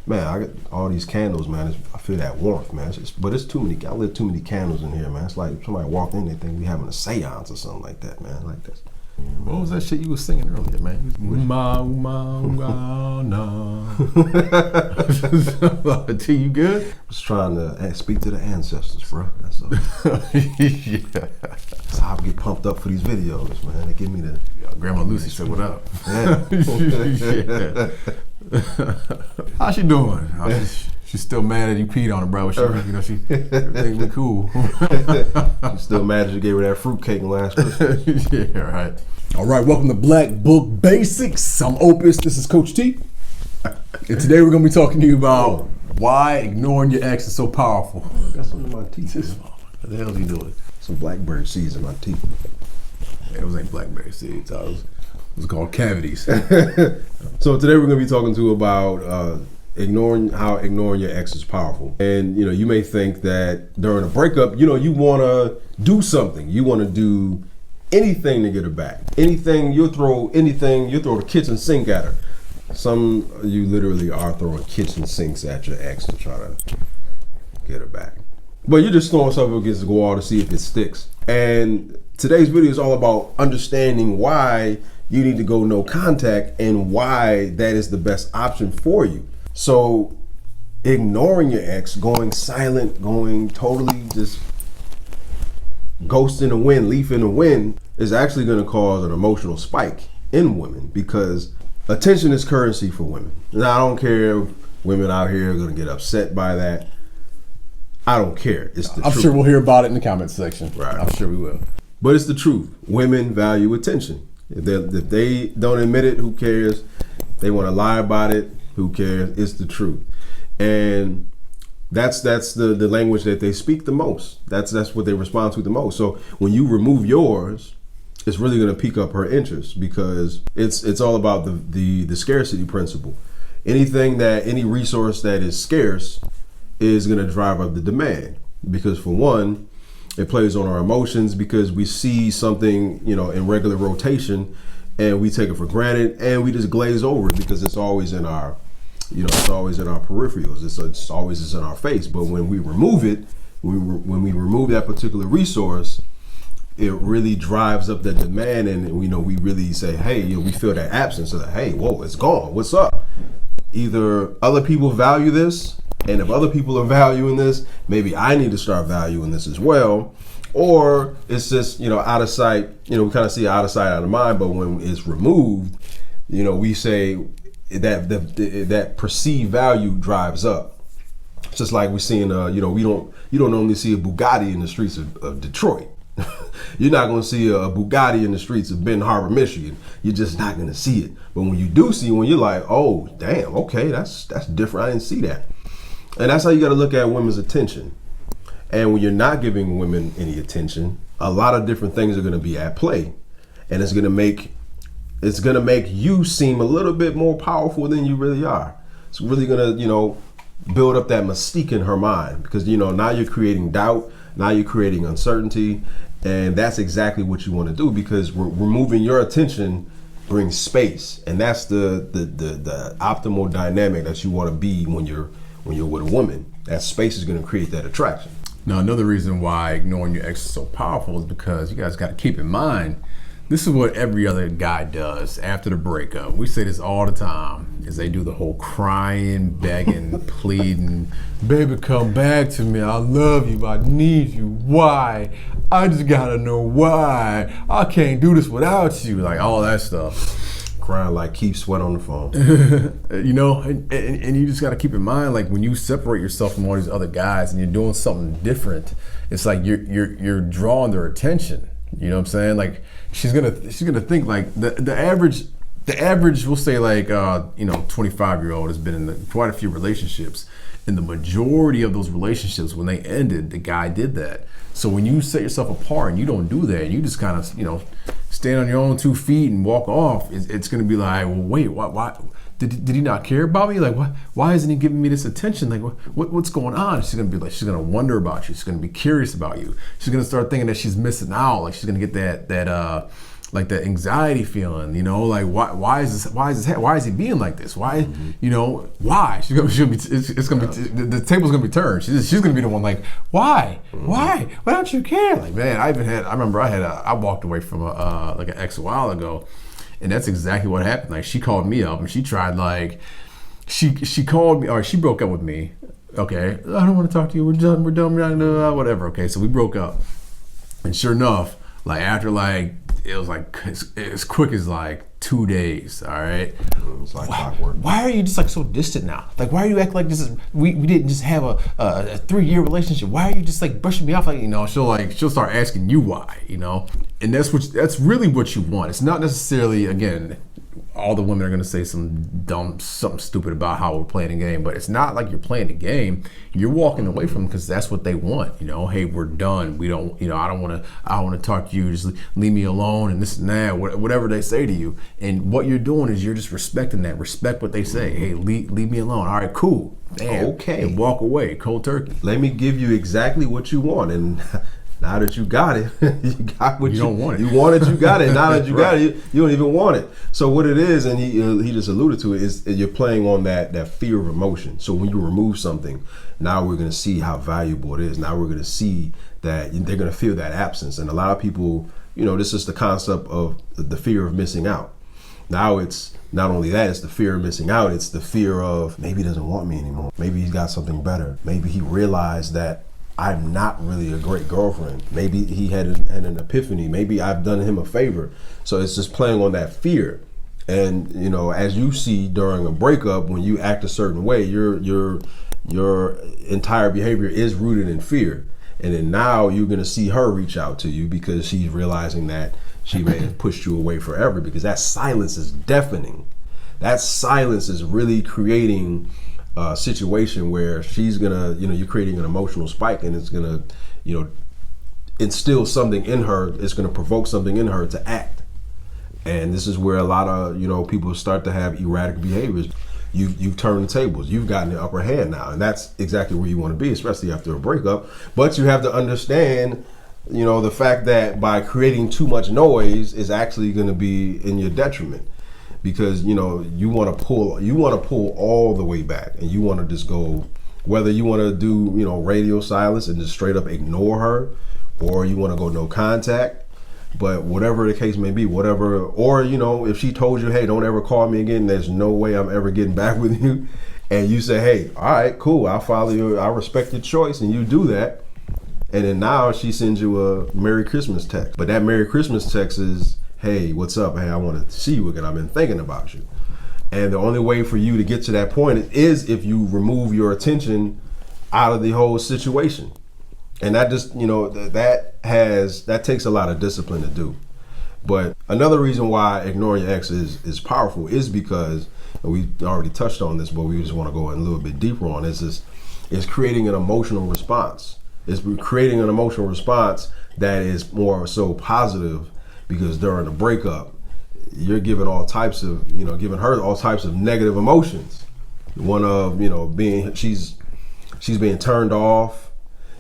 Man, I got all these candles, man. I feel that warmth, man. But it's too many. I lit too many candles in here, man. It's like somebody walked in, they think we having a seance or something like that, man. Like this. What was that shit you was singing earlier, man? T, you good? Just trying to speak to the ancestors, bro. That's all. Yeah. That's how I get pumped up for these videos, man. They give me the. Grandma Lucy said, "What up?" Yeah. How she doing? She's still mad that you peed on her, bro. She everything was cool. She's still mad that you gave her that fruitcake last Christmas. Yeah, right. All right, welcome to Black Book Basics. I'm Opus. This is Coach T. And today we're going to be talking to you about why ignoring your ex is so powerful. I got something in my teeth. What the hell is he doing? Some blackberry seeds in my teeth. Yeah, it was like blackberry seeds. It was called cavities. So today we're going to be talking to you about ignoring your ex is powerful. And you may think that during a breakup, you want to do something. You want to do anything to get her back. You'll throw the kitchen sink at her. Some of you literally are throwing kitchen sinks at your ex to try to get her back. But you're just throwing something against the wall to see if it sticks. And today's video is all about understanding why you need to go no contact and why that is the best option for you. So ignoring your ex, going silent, going totally just ghost in the wind, leaf in the wind, is actually going to cause an emotional spike in women, because attention is currency for women. Now, I don't care if women out here are going to get upset by that. I don't care. It's the truth. I'm sure we'll hear about it in the comments section. Right. I'm sure we will. But it's the truth. Women value attention. If they don't admit it, who cares? They want to lie about it, who cares? It's the truth. And that's the language that they speak the most. That's what they respond to the most. So when you remove yours, it's really going to pique up her interest, because it's all about the scarcity principle. Any resource that is scarce is going to drive up the demand, because for one, it plays on our emotions, because we see something in regular rotation and we take it for granted and we just glaze over it because it's always in our it's always in our peripherals. It's always in our face. But when we remove it, when we remove that particular resource, it really drives up the demand, and we really say, hey, we feel that absence of that. Hey, whoa, it's gone. What's up? Either other people value this, and if other people are valuing this, maybe I need to start valuing this as well. Or it's just out of sight. We kind of see out of sight, out of mind. But when it's removed, we say that perceived value drives up. It's just like we're seeing you don't normally see a Bugatti in the streets of Detroit. You're not going to see a Bugatti in the streets of Benton Harbor, Michigan. You're just not going to see it. But when you do see one, you're like, oh, damn, okay, that's different. I didn't see that. And that's how you got to look at women's attention. And when you're not giving women any attention, a lot of different things are going to be at play, and it's going to make you seem a little bit more powerful than you really are. It's really going to build up that mystique in her mind, because now you're creating doubt, now you're creating uncertainty, and that's exactly what you want to do, because removing your attention brings space, and that's the optimal dynamic that you want to be when you're with a woman. That space is going to create that attraction. Now, another reason why ignoring your ex is so powerful is because you guys got to keep in mind, this is what every other guy does after the breakup. We say this all the time, is they do the whole crying, begging, pleading, baby, come back to me. I love you. I need you. Why? I just got to know why. I can't do this without you. Like all that stuff. Crying like Keith Sweat on the phone. And you just got to keep in mind, like when you separate yourself from all these other guys and you're doing something different, it's like you're drawing their attention. You know what I'm saying? Like she's gonna think like the average we'll say like 25-year-old has been in quite a few relationships, and the majority of those relationships, when they ended, the guy did that. So when you set yourself apart and you don't do that, and you just kind of stand on your own 2 feet and walk off, it's going to be like, well, wait, why did he not care about me? Like, why isn't he giving me this attention? Like, what's going on? She's going to be like, she's going to wonder about you. She's going to be curious about you. She's going to start thinking that she's missing out. Like she's going to get that like that anxiety feeling, you know, like why is he being like this? Why, you know, why? She'll be it's gonna be the table's gonna be turned. She's gonna be the one like, why don't you care? Like, man, I remember I walked away from like an ex a while ago, and that's exactly what happened. Like, she called me up and she tried, like, she called me, or she broke up with me. Okay, I don't want to talk to you. We're done. We're whatever. Okay, so we broke up, and sure enough, like, after, like, it was like as quick as like 2 days. All right. It was like clockwork. Why are you just like so distant now? Like, why are you acting like this is we didn't just have a 3-year relationship? Why are you just like brushing me off? Like, you know, she'll start asking you why, you know, and that's really what you want. It's not necessarily, again, all the women are going to say something stupid about how we're playing a game, but it's not like you're playing a game. You're walking away from them because that's what they want. You know, hey, we're done. We don't, you know, I don't want to talk to you. Just leave me alone and this and that, whatever they say to you. And what you're doing is you're just respecting that. Respect what they say. Hey, leave me alone. All right, cool. Damn. Okay. And walk away, cold turkey. Let me give you exactly what you want. And now that you got it, you got what you don't want it. You want it, you got it. Now that you got it, you don't even want it. So what it is, and he just alluded to it, is you're playing on that fear of emotion. So when you remove something, now we're going to see how valuable it is. Now we're going to see that they're going to feel that absence. And a lot of people, you know, this is the concept of the fear of missing out. Now it's not only that, it's the fear of missing out. It's the fear of maybe he doesn't want me anymore. Maybe he's got something better. Maybe he realized that I'm not really a great girlfriend. Maybe he had an epiphany. Maybe I've done him a favor. So it's just playing on that fear. And, you know, as you see during a breakup, when you act a certain way, your entire behavior is rooted in fear. And then now you're going to see her reach out to you because she's realizing that she may have pushed you away forever, because that silence is deafening. That silence is really creating a situation where she's gonna, you know, you're creating an emotional spike, and it's gonna, you know, instill something in her. It's gonna provoke something in her to act. And this is where a lot of, you know, people start to have erratic behaviors. You've turned the tables. You've gotten the upper hand now, and that's exactly where you want to be, especially after a breakup. But you have to understand, you know, the fact that by creating too much noise is actually going to be in your detriment, because, you know, you want to pull all the way back, and you want to just go, whether you want to do, you know, radio silence and just straight up ignore her, or you want to go no contact. But whatever the case may be, whatever, or, you know, if she told you, hey, don't ever call me again, there's no way I'm ever getting back with you, and you say, hey, all right, cool, I'll follow you, I respect your choice, and you do that. And then now she sends you a Merry Christmas text. But that Merry Christmas text is, hey, what's up? Hey, I want to see you again. I've been thinking about you. And the only way for you to get to that point is if you remove your attention out of the whole situation. And that just, you know, that takes a lot of discipline to do. But another reason why ignoring your ex is powerful is because, and we already touched on this, but we just want to go in a little bit deeper on this, is creating an emotional response. It's creating an emotional response that is more so positive, because during the breakup, you're giving all types of, you know, giving her all types of negative emotions. One of, you know, she's being turned off.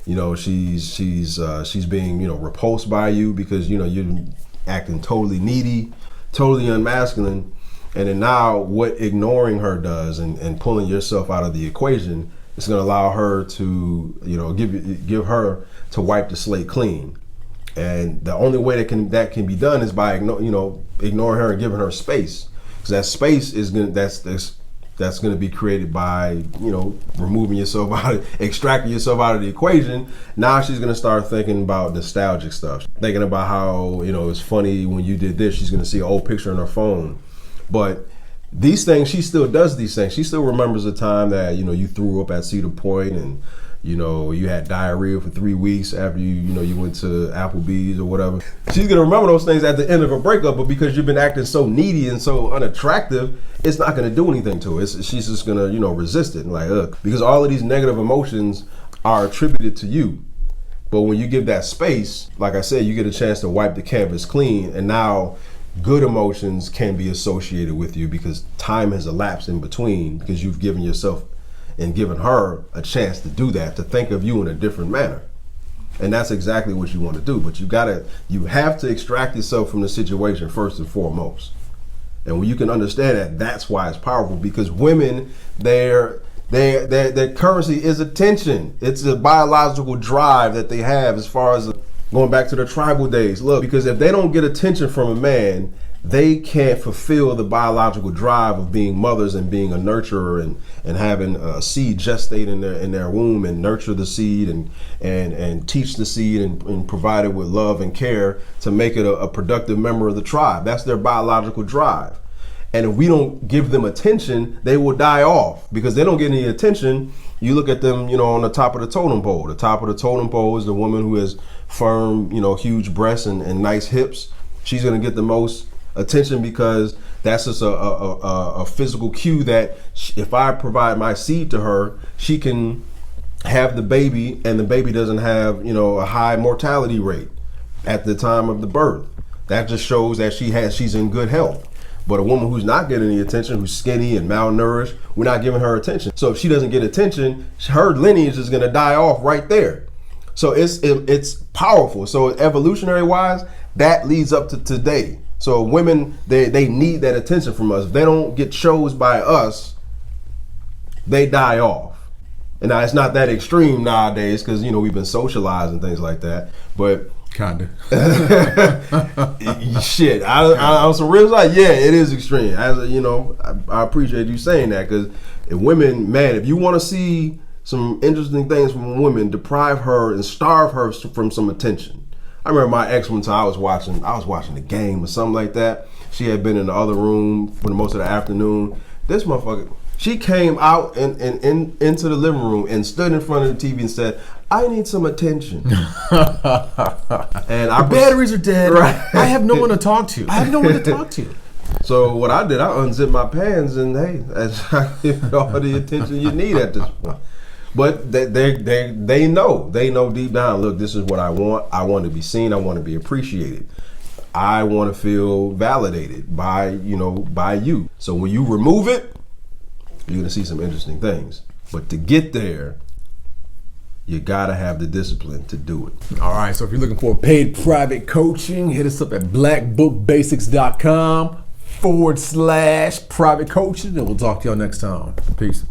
You know, she's being, you know, repulsed by you because, you know, you're acting totally needy, totally unmasculine. And then now what ignoring her does and pulling yourself out of the equation, it's going to allow her to, you know, give her to wipe the slate clean. And the only way that can be done is by ignoring her and giving her space, because that space is that's going to be created by, you know, removing yourself extracting yourself out of the equation. Now she's going to start thinking about nostalgic stuff, thinking about how, you know, it's funny when you did this. She's going to see an old picture on her phone, but these things, she still does these things. She still remembers the time that, you know, you threw up at Cedar Point and, you know, you had diarrhea for 3 weeks after you went to Applebee's or whatever. She's gonna remember those things at the end of a breakup, but because you've been acting so needy and so unattractive, it's not gonna do anything to her. She's just gonna, you know, resist it and like, ugh. Because all of these negative emotions are attributed to you. But when you give that space, like I said, you get a chance to wipe the canvas clean, and now good emotions can be associated with you because time has elapsed in between, because you've given yourself and given her a chance to do that, to think of you in a different manner. And that's exactly what you want to do. But you have to extract yourself from the situation first and foremost. And when you can understand that, that's why it's powerful. Because women, their currency is attention. It's a biological drive that they have, as far as going back to the tribal days. Look, because if they don't get attention from a man, they can't fulfill the biological drive of being mothers and being a nurturer and having a seed gestate in their womb and nurture the seed and teach the seed and provide it with love and care to make it a productive member of the tribe. That's their biological drive. And if we don't give them attention, they will die off, because they don't get any attention. You look at them, on the top of the totem pole. The top of the totem pole is the woman who has firm, huge breasts and nice hips. She's going to get the most attention, because that's just a physical cue that if I provide my seed to her, she can have the baby, and the baby doesn't have a high mortality rate at the time of the birth. That just shows that she's in good health. But a woman who's not getting any attention, who's skinny and malnourished, we're not giving her attention. So if she doesn't get attention, her lineage is going to die off right there. So it's powerful. So evolutionary wise, that leads up to today. So women, they need that attention from us. If they don't get chose by us, they die off. And now it's not that extreme nowadays, because we've been socialized and things like that. But kinda. Shit, on some real side, yeah, it is extreme. As I appreciate you saying that, because if women, man, if you want to see some interesting things from women, deprive her and starve her from some attention. I remember my ex one time, I was watching the game or something like that. She had been in the other room for the most of the afternoon. This motherfucker, she came out and into the living room and stood in front of the TV and said, "I need some attention." And the batteries are dead. Right. I have no one to talk to. So what I did, I unzipped my pants, and hey, I give all the attention you need at this point. But they know deep down, look, this is what I want. I want to be seen. I want to be appreciated. I want to feel validated by you. So when you remove it, you're going to see some interesting things. But to get there, you got to have the discipline to do it. All right, so if you're looking for paid private coaching, hit us up at blackbookbasics.com/private coaching, and we'll talk to y'all next time. Peace.